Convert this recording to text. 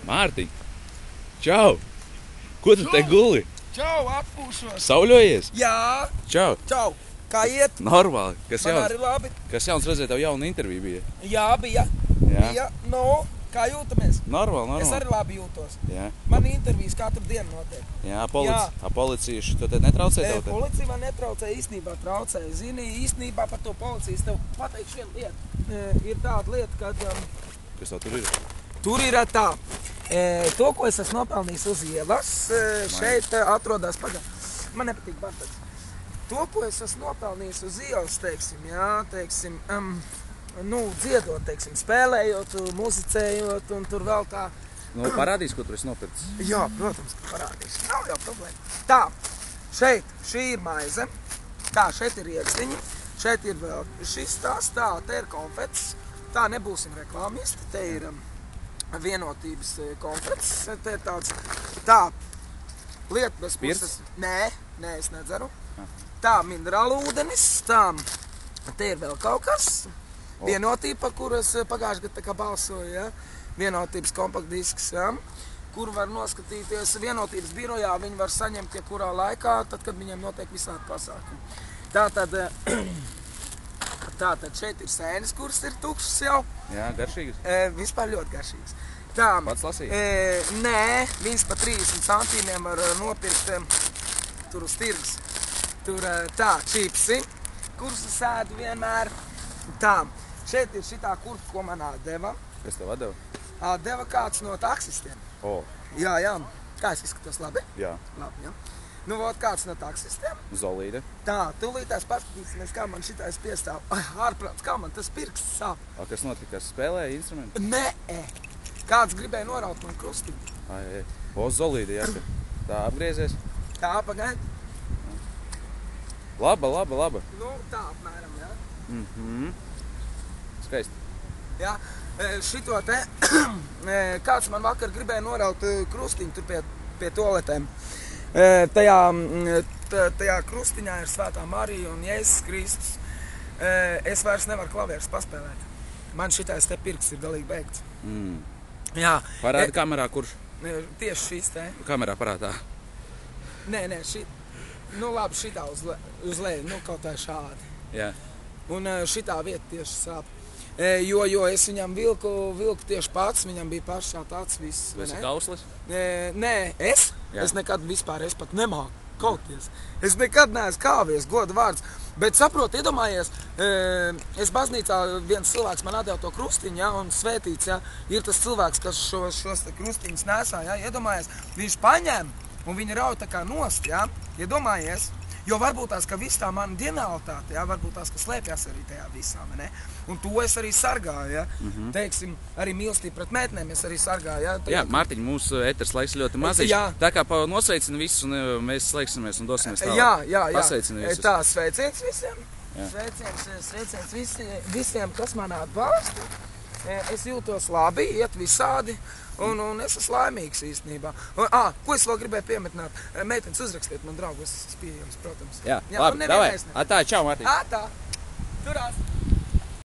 Mārtiņ, čau! Ko tu te guli? Čau, atpūšos. Sauļojies? Jā. Čau! Čau. Kā iet? Normāli. Kas Man jauns? arī labi. Kas jauns redzēja, tev jauna intervija bija? Jā, bija. Jā. Bija. Nu, kā jūtamies? Normāli. Es arī labi jūtos. Jā. Man intervijas katru dienu notiek. Jā, policieši to te netraucē tev te? Policija man netraucē, īstenībā traucē. Zini, īstenībā par to policijas tev pateikšu vienu lietu. Ir tāda lieta, kad... Kas tev tur ir? Tur ir tā. To, ko es esmu nopelnījis uz ielas, šeit atrodas Man nepatīk bardags. To, ko es esmu nopelnījis uz ielas, teiksim, dziedot, teiksim, spēlējot, muzicējot un tur vēl tā. Nu, parādīs, ko tu esi nopircis? Jā, protams, ka parādīs. Nav jau problēma. Tā, šī ir maize. Tā, šeit ir iekstiņi. Šeit ir vēl šis tās, tā, te ir konfets. Tā, nebūsim reklāmisti. Te ir vienotības konfets. Te ir tāds, tā, lieta bez puses. Nē, es nedzeru. Tā, minerālu ūdenis. Tā, te ir vēl kaut kas. Vienotība, par kuru es pagājušajā gadā tā kā balsoju, ja? Vienotības kompaktdisks, ja? Kur var noskatīties vienotības birojā, viņi var saņemt jebkurā laikā, tad, kad viņiem notiek visādi pasākumi. Tātad šeit ir sēnes, kuras ir tukšas jau. Jā, garšīgas? Vispār ļoti garšīgas. Tā, pats lasīji? Nē, viņas pa 30 centīmiem var nopirkt tur uz tirgus. Tur tā, čipsi, kurus es ēdu vienmēr. Tā, šeit ir šitā kurpa, ko man atdeva. Kas tev atdeva? Atdeva kāds no taksistiem. O. Jā. Kā es izskatos, labi? Jā. Labi, jā. Nu, vot kāds no taksistiem. Zolīde. Tā, tūlītās paskatīsimies, kā man šitais piestāv. Ārprāts, kā man tas pirksts sāp. Kas notika? Kas spēlēja instrumentu? Nē. Kāds gribēja noraut man krustiņu. O, Zolīde, jā. Tā, apgriezies. Tā, pagaid. Laba. Nu, tā apmēram, jā. Skaisti. Jā, šito te, kāds man vakar gribēja noraut krustiņu tur pie toaletēm. Tajā krustiņā ir Svētā Marija un Jēzus Kristus. Es vairs nevaru klavierus paspēlēt. Man šitais te pirksts ir galīgi beigts. Jā. Parādi kamerā, kurš? Tieši šīs te. Kamerā parādā. Nē, nu labi, šitā uz leju, nu kaut tā šādi. Jā. Un šitā vieta tieši sāp. Jo es viņam vilku tieši pats, viņam bija pašā tāds viss. Tu esi kauslis? Nē, es? Jā. Es nekad vispār, es pat nemāku kauties. Es nekad neesmu kāvies, goda vārds. Bet saprot, iedomājies, es baznīcā viens cilvēks man atdeva to krustiņu, ja, un svētīts, ja, ir tas cilvēks, kas šos krustiņus nesā, ja, iedomājies, viņš paņem un viņi rauj tā kā nost, ja, iedomājies. Jo varbūt tās, ka viss tā mana ģenialitāte, ja, varbūt tās, ka slēpjas arī tajā visā, ne? Un to es arī sargāju, ja. Teiksim, arī mīlestību pret meitenēm es arī sargāju, ja. Jā, Mārtiņ, mūsu ēters laiks ļoti maziņš. Tā kā nosveicina visus, un mēs slēgsimies un dosimies tālāk. Jā. Pasveicina visus. Tā, sveiciens visiem. Sveiciens visiem, kas man atbalsta. Es jūtos labi, iet visādi. Un es esmu laimīgs īstenībā. Ko es vēl gribēju piemetināt? Meitenes, uzrakstiet man draugu, es esmu pieejams, protams. Jā, labi, davai. Atā, čau, Mārtiņ. Atā, turās.